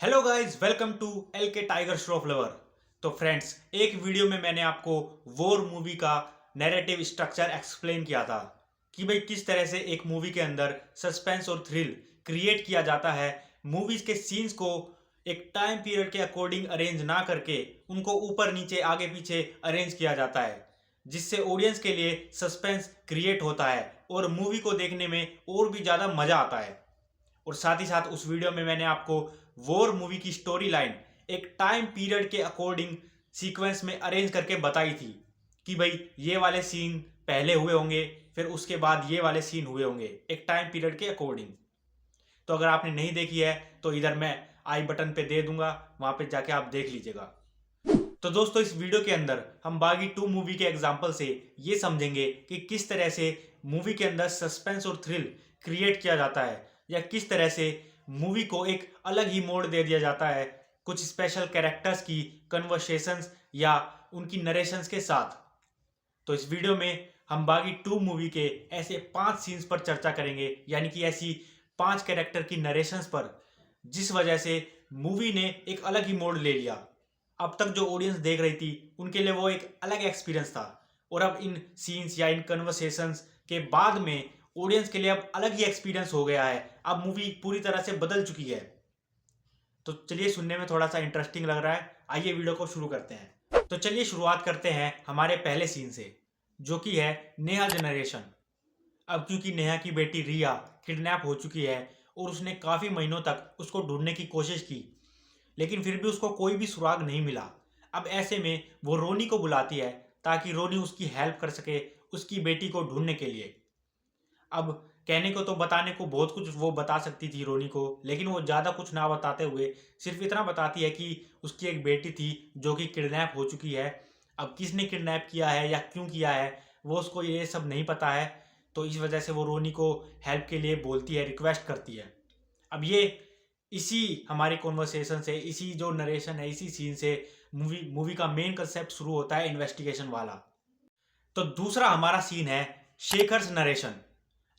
Hello guys, welcome to L K Tiger Shroff of lover. तो friends, एक video में मैंने आपको वॉर मूवी का नैरेटिव स्ट्रक्चर एक्सप्लेन किया था कि भाई किस तरह से एक मूवी के अंदर सस्पेंस और थ्रिल क्रिएट किया जाता है। मूवीज के सीन्स को एक टाइम पीरियड के अकॉर्डिंग अरेंज ना करके उनको ऊपर नीचे आगे पीछे अरेंज किया जाता है, जिससे ऑडियंस के लिए सस्पेंस क्रिएट होता है और मूवी को देखने में और भी ज़्यादा मज़ा आता है। और साथ ही साथ उस वीडियो में मैंने आपको वॉर मूवी की स्टोरी लाइन एक टाइम पीरियड के अकॉर्डिंग सीक्वेंस में अरेंज करके बताई थी कि भाई ये वाले सीन पहले हुए होंगे, फिर उसके बाद ये वाले सीन हुए होंगे एक टाइम पीरियड के अकॉर्डिंग। तो अगर आपने नहीं देखी है तो इधर मैं आई बटन पे दे दूंगा, वहां पे जाके आप देख लीजिएगा। तो दोस्तों, इस वीडियो के अंदर हम बागी 2 मूवी के एग्जाम्पल से ये समझेंगे कि किस तरह से मूवी के अंदर सस्पेंस और थ्रिल क्रिएट किया जाता है, या किस तरह से मूवी को एक अलग ही मोड़ दे दिया जाता है कुछ स्पेशल कैरेक्टर्स की कन्वर्सेशंस या उनकी नरेशंस के साथ। तो इस वीडियो में हम बागी 2 मूवी के ऐसे 5 सीन्स पर चर्चा करेंगे, यानी कि ऐसी 5 कैरेक्टर की नरेशंस पर जिस वजह से मूवी ने एक अलग ही मोड़ ले लिया। अब तक जो ऑडियंस देख रही थी उनके लिए वो एक अलग एक्सपीरियंस था, और अब इन सीन्स या इन कन्वर्सेशंस के बाद में ऑडियंस के लिए अब अलग ही एक्सपीरियंस हो गया है। अब मूवी पूरी तरह से बदल चुकी है। तो चलिए, सुनने में थोड़ा सा इंटरेस्टिंग लग रहा है, आइए वीडियो को शुरू करते हैं। तो चलिए शुरुआत करते हैं हमारे पहले सीन से, जो कि है नेहा जनरेशन। अब क्योंकि नेहा की बेटी रिया किडनैप हो चुकी है और उसने काफ़ी महीनों तक उसको ढूंढने की कोशिश की, लेकिन फिर भी उसको कोई भी सुराग नहीं मिला। अब ऐसे में वो रोनी को बुलाती है ताकि रोनी उसकी हेल्प कर सके उसकी बेटी को ढूंढने के लिए। अब कहने को तो बताने को बहुत कुछ वो बता सकती थी रोनी को, लेकिन वो ज़्यादा कुछ ना बताते हुए सिर्फ इतना बताती है कि उसकी एक बेटी थी जो कि किडनैप हो चुकी है। अब किसने किडनैप किया है या क्यों किया है वो उसको ये सब नहीं पता है। तो इस वजह से वो रोनी को हेल्प के लिए बोलती है, रिक्वेस्ट करती है। अब ये इसी हमारी कॉन्वर्सेशन से, इसी जो नरेशन है, इसी सीन से मूवी मूवी का मेन कंसेप्ट शुरू होता है, इन्वेस्टिगेशन वाला। तो दूसरा हमारा सीन है शेखर्स नरेशन।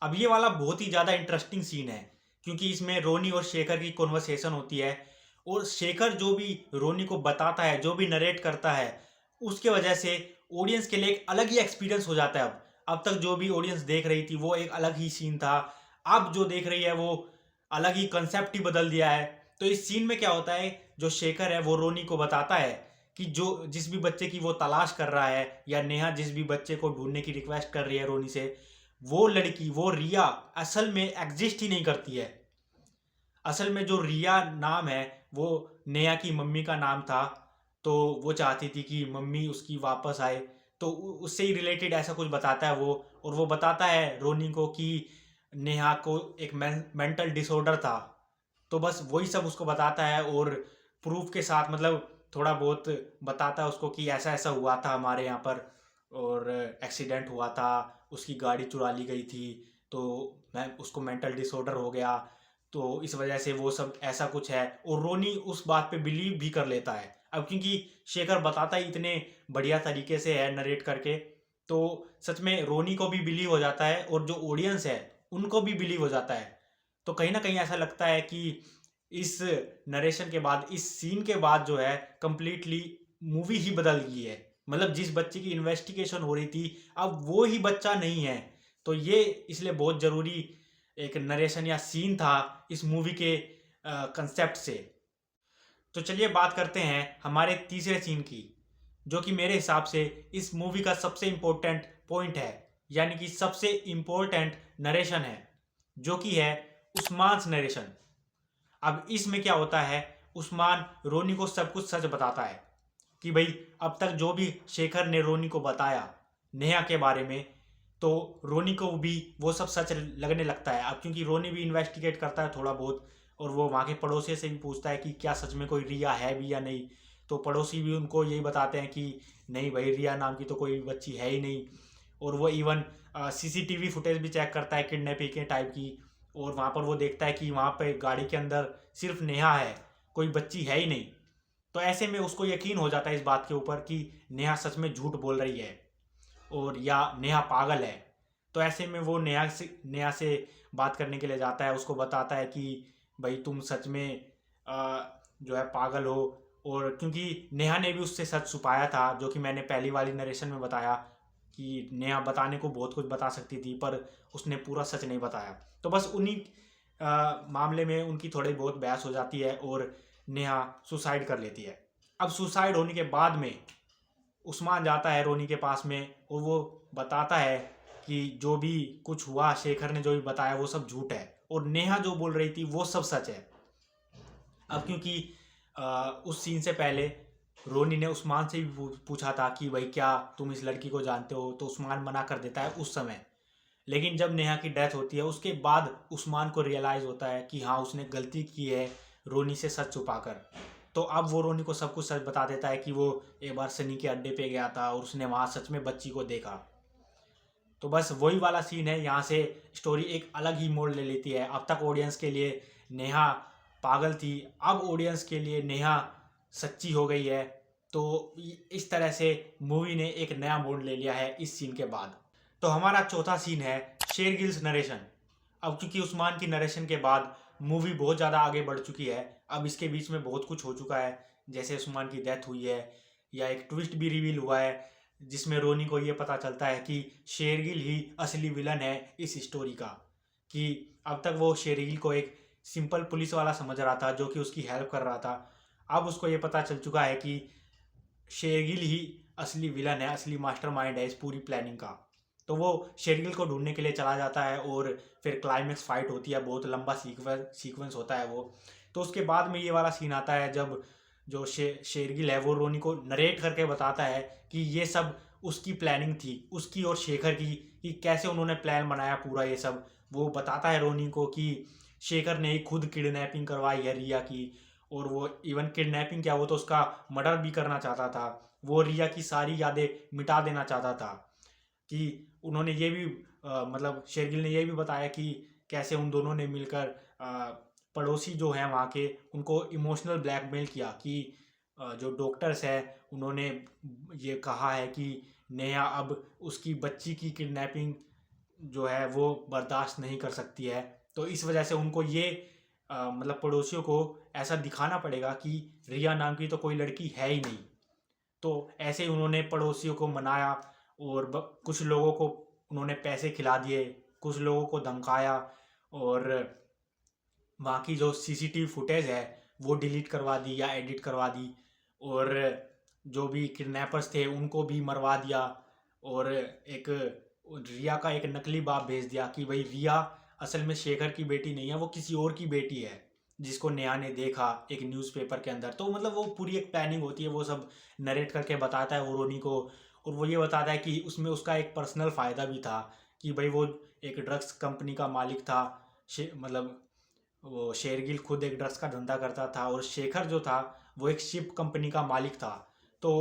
अब ये वाला बहुत ही ज़्यादा इंटरेस्टिंग सीन है, क्योंकि इसमें रोनी और शेखर की कॉन्वर्सेशन होती है, और शेखर जो भी रोनी को बताता है, जो भी नरेट करता है, उसके वजह से ऑडियंस के लिए एक अलग ही एक्सपीरियंस हो जाता है। अब तक जो भी ऑडियंस देख रही थी वो एक अलग ही सीन था, अब जो देख रही है वो अलग ही कंसेप्ट ही बदल दिया है। तो इस सीन में क्या होता है, जो शेखर है वो रोनी को बताता है कि जो जिस भी बच्चे की वो तलाश कर रहा है, या नेहा जिस भी बच्चे को ढूंढने की रिक्वेस्ट कर रही है रोनी से, वो लड़की, वो रिया असल में एग्जिस्ट ही नहीं करती है। असल में जो रिया नाम है वो नेहा की मम्मी का नाम था। तो वो चाहती थी कि मम्मी उसकी वापस आए, तो उससे ही रिलेटेड ऐसा कुछ बताता है वो। और वो बताता है रोनी को कि नेहा को एक मेंटल डिसऑर्डर था। तो बस वही सब उसको बताता है, और प्रूफ के साथ, मतलब थोड़ा बहुत बताता है उसको कि ऐसा ऐसा हुआ था हमारे यहाँ पर, और एक्सीडेंट हुआ था, उसकी गाड़ी चुरा ली गई थी, तो मैं उसको मेंटल डिसऑर्डर हो गया, तो इस वजह से वो सब ऐसा कुछ है। और रोनी उस बात पे बिलीव भी कर लेता है। अब क्योंकि शेखर बताता ही इतने बढ़िया तरीके से है नरेट करके, तो सच में रोनी को भी बिलीव हो जाता है, और जो ऑडियंस है उनको भी बिलीव हो जाता है। तो कहीं ना कहीं ऐसा लगता है कि इस नरेशन के बाद, इस सीन के बाद जो है कंप्लीटली मूवी ही बदल गई है। मतलब जिस बच्चे की इन्वेस्टिगेशन हो रही थी अब वो ही बच्चा नहीं है। तो ये इसलिए बहुत ज़रूरी एक नरेशन या सीन था इस मूवी के कंसेप्ट से। तो चलिए बात करते हैं हमारे तीसरे सीन की, जो कि मेरे हिसाब से इस मूवी का सबसे इम्पोर्टेंट पॉइंट है, यानी कि सबसे इम्पोर्टेंट नरेशन है, जो कि है उस्मान नरेशन। अब इसमें क्या होता है, उस्मान रोनी को सब कुछ सच बताता है कि भाई अब तक जो भी शेखर ने रोनी को बताया नेहा के बारे में, तो रोनी को भी वो सब सच लगने लगता है। अब क्योंकि रोनी भी इन्वेस्टिगेट करता है थोड़ा बहुत, और वो वहाँ के पड़ोसी से भी पूछता है कि क्या सच में कोई रिया है भी या नहीं। तो पड़ोसी भी उनको यही बताते हैं कि नहीं भाई, रिया नाम की तो कोई बच्ची है ही नहीं। और वो इवन सीसीटीवी फुटेज भी चेक करता है किडनैपिंग के टाइप की, और वहाँ पर वो देखता है कि वहाँ पे गाड़ी के अंदर सिर्फ नेहा है, कोई बच्ची है ही नहीं। तो ऐसे में उसको यकीन हो जाता है इस बात के ऊपर कि नेहा सच में झूठ बोल रही है, और या नेहा पागल है। तो ऐसे में वो नेहा से बात करने के लिए जाता है, उसको बताता है कि भाई तुम सच में जो है पागल हो। और क्योंकि नेहा ने भी उससे सच छुपाया था, जो कि मैंने पहली वाली नरेशन में बताया कि नेहा बताने को बहुत कुछ बता सकती थी, पर उसने पूरा सच नहीं बताया। तो बस उन्हीं मामले में उनकी थोड़ी बहुत बहस हो जाती है और नेहा सुसाइड कर लेती है। अब सुसाइड होने के बाद में उस्मान जाता है रोनी के पास में और वो बताता है कि जो भी कुछ हुआ, शेखर ने जो भी बताया वो सब झूठ है और नेहा जो बोल रही थी वो सब सच है। अब क्योंकि उस सीन से पहले रोनी ने उस्मान से भी पूछा था कि भाई क्या तुम इस लड़की को जानते हो, तो उस्मान मना कर देता है उस समय। लेकिन जब नेहा की डेथ होती है उसके बाद उस्मान को रियलाइज़ होता है कि हाँ उसने गलती की है रोनी से सच छुपाकर। तो अब वो रोनी को सब कुछ सच बता देता है कि वो एक बार सनी के अड्डे पे गया था और उसने वहाँ सच में बच्ची को देखा। तो बस वही वाला सीन है, यहाँ से स्टोरी एक अलग ही मोड़ ले लेती है। अब तक ऑडियंस के लिए नेहा पागल थी, अब ऑडियंस के लिए नेहा सच्ची हो गई है। तो इस तरह से मूवी ने एक नया मोड़ ले लिया है इस सीन के बाद। तो हमारा चौथा सीन है शेरगिल्स नरेशन। अब क्योंकि उस्मान की नरेशन के बाद मूवी बहुत ज़्यादा आगे बढ़ चुकी है, अब इसके बीच में बहुत कुछ हो चुका है। जैसे उस्मान की डेथ हुई है, या एक ट्विस्ट भी रिवील हुआ है जिसमें रोनी को ये पता चलता है कि शेरगिल ही असली विलन है इस स्टोरी का। कि अब तक वो शेरगिल को एक सिंपल पुलिस वाला समझ रहा था जो कि उसकी हेल्प कर रहा था। अब उसको ये पता चल चुका है कि शेरगिल ही असली विलन है, असली मास्टरमाइंड है इस पूरी प्लानिंग का। तो वो शेरगिल को ढूंढने के लिए चला जाता है और फिर क्लाइमेक्स फाइट होती है, बहुत लंबा सीक्वेंस होता है वो। तो उसके बाद में ये वाला सीन आता है जब जो शेरगिल है वो रोनी को नरेट करके बताता है कि ये सब उसकी प्लानिंग थी, उसकी और शेखर की, कि कैसे उन्होंने प्लान बनाया पूरा ये सब। वो बताता है रोनी को कि शेखर ने ही खुद किडनैपिंग करवाई है रिया की, और वो इवन किडनैपिंग क्या, वो तो उसका मर्डर भी करना चाहता था। वो रिया की सारी यादें मिटा देना चाहता था। कि उन्होंने ये भी मतलब शेरगिल ने ये भी बताया कि कैसे उन दोनों ने मिलकर पड़ोसी जो हैं वहाँ के, उनको इमोशनल ब्लैकमेल किया कि जो डॉक्टर्स हैं उन्होंने ये कहा है कि नेहा अब उसकी बच्ची की किडनैपिंग जो है वो बर्दाश्त नहीं कर सकती है। तो इस वजह से उनको ये मतलब पड़ोसियों को ऐसा दिखाना पड़ेगा कि रिया नाम की तो कोई लड़की है ही नहीं। तो ऐसे ही उन्होंने पड़ोसियों को मनाया और कुछ लोगों को उन्होंने पैसे खिला दिए, कुछ लोगों को धमकाया, और वहाँ की जो सीसीटीवी फुटेज है वो डिलीट करवा दी या एडिट करवा दी, और जो भी किडनैपर्स थे उनको भी मरवा दिया। और एक रिया का एक नकली बाप भेज दिया कि भाई रिया असल में शेखर की बेटी नहीं है, वो किसी और की बेटी है जिसको नेहा ने देखा एक न्यूज़पेपर के अंदर। तो मतलब वो पूरी एक प्लानिंग होती है, वो सब नरेट करके बताता है वो रोनी को। और वो ये बताता है कि उसमें उसका एक पर्सनल फ़ायदा भी था कि भाई वो एक ड्रग्स कंपनी का मालिक था। मतलब वो शेरगिल खुद एक ड्रग्स का धंधा करता था और शेखर जो था वो एक शिप कंपनी का मालिक था। तो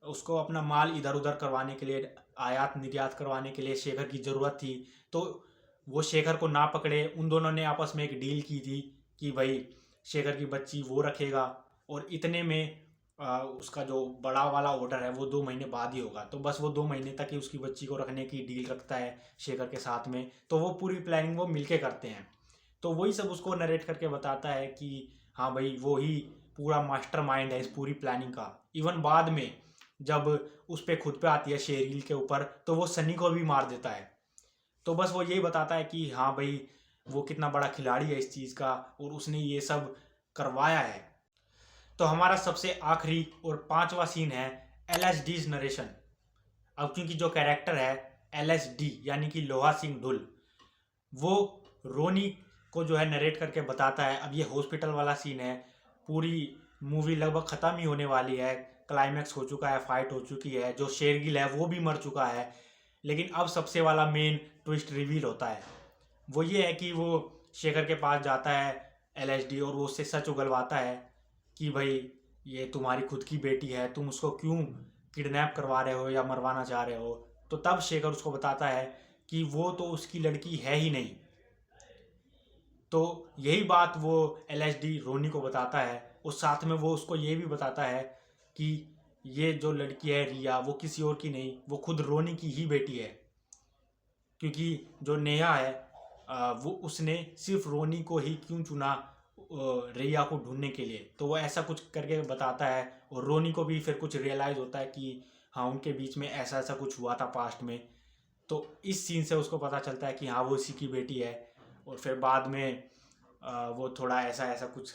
उसको अपना माल इधर उधर करवाने के लिए, आयात निर्यात करवाने के लिए शेखर की ज़रूरत थी। तो वो शेखर को ना पकड़े, उन दोनों ने आपस में एक डील की थी कि भाई शेखर की बच्ची वो रखेगा और इतने में उसका जो बड़ा वाला ऑर्डर है वो 2 महीने बाद ही होगा। तो बस वो 2 महीने तक ही उसकी बच्ची को रखने की डील रखता है शेखर के साथ में। तो वो पूरी प्लानिंग वो मिलके करते हैं। तो वही सब उसको नरेट करके बताता है कि हाँ भाई वो ही पूरा मास्टरमाइंड है इस पूरी प्लानिंग का। इवन बाद में जब उस पर खुद पे आती है शेरगिल के ऊपर, तो वो सनी को भी मार देता है। तो बस वो यही बताता है कि हाँ भाई वो कितना बड़ा खिलाड़ी है इस चीज़ का और उसने ये सब करवाया है। तो हमारा सबसे आखिरी और पांचवा सीन है LSD's नरेशन। अब क्योंकि जो कैरेक्टर है LSD यानी कि लोहा सिंह ढुल, वो रोनी को जो है नरेट करके बताता है। अब ये हॉस्पिटल वाला सीन है, पूरी मूवी लगभग ख़त्म ही होने वाली है, क्लाइमैक्स हो चुका है, फाइट हो चुकी है, जो शेरगिल है वो भी मर चुका है। लेकिन अब सबसे वाला मेन ट्विस्ट रिवील होता है। वो ये है कि वो शेखर के पास जाता है LSD और वो उससे सच उगलवाता है कि भाई ये तुम्हारी खुद की बेटी है, तुम उसको क्यों किडनैप करवा रहे हो या मरवाना चाह रहे हो। तो तब शेखर उसको बताता है कि वो तो उसकी लड़की है ही नहीं। तो यही बात वो LSD रोनी को बताता है और साथ में वो उसको ये भी बताता है कि ये जो लड़की है रिया वो किसी और की नहीं, वो खुद रोनी की ही बेटी है। क्योंकि जो नेहा है वो उसने सिर्फ रोनी को ही क्यों चुना, रिया को ढूंढने के लिए। तो वो ऐसा कुछ करके बताता है और रोनी को भी फिर कुछ रियलाइज़ होता है कि हाँ उनके बीच में ऐसा ऐसा कुछ हुआ था पास्ट में। तो इस सीन से उसको पता चलता है कि हाँ वो इसी की बेटी है। और फिर बाद में वो थोड़ा ऐसा ऐसा कुछ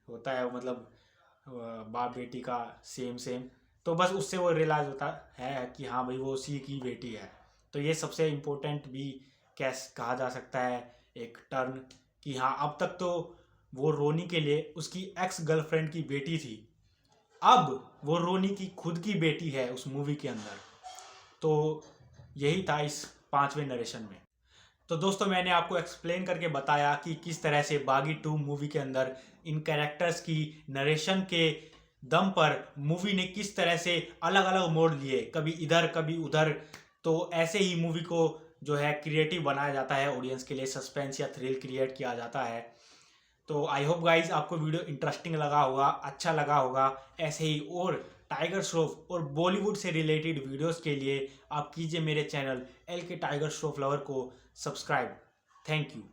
होता है, मतलब बाप बेटी का सेम सेम। तो बस उससे वो रियलाइज़ होता है कि हाँ भाई वो उसी की बेटी है। तो ये सबसे इम्पोर्टेंट भी कैसे कहा जा सकता है एक टर्न, कि हाँ अब तक तो वो रोनी के लिए उसकी एक्स गर्लफ्रेंड की बेटी थी, अब वो रोनी की खुद की बेटी है उस मूवी के अंदर। तो यही था इस 5वें नरेशन में। तो दोस्तों मैंने आपको एक्सप्लेन करके बताया कि किस तरह से बागी 2 मूवी के अंदर इन कैरेक्टर्स की नरेशन के दम पर मूवी ने किस तरह से अलग अलग मोड़ लिए, कभी इधर कभी उधर। तो ऐसे ही मूवी को जो है क्रिएटिव बनाया जाता है, ऑडियंस के लिए सस्पेंस या थ्रिल क्रिएट किया जाता है। तो आई होप गाइज आपको वीडियो इंटरेस्टिंग लगा होगा, अच्छा लगा होगा। ऐसे ही और टाइगर श्रॉफ और बॉलीवुड से रिलेटेड वीडियोस के लिए आप कीजिए मेरे channel LK tiger Shroff lover को सब्सक्राइब। Thank you.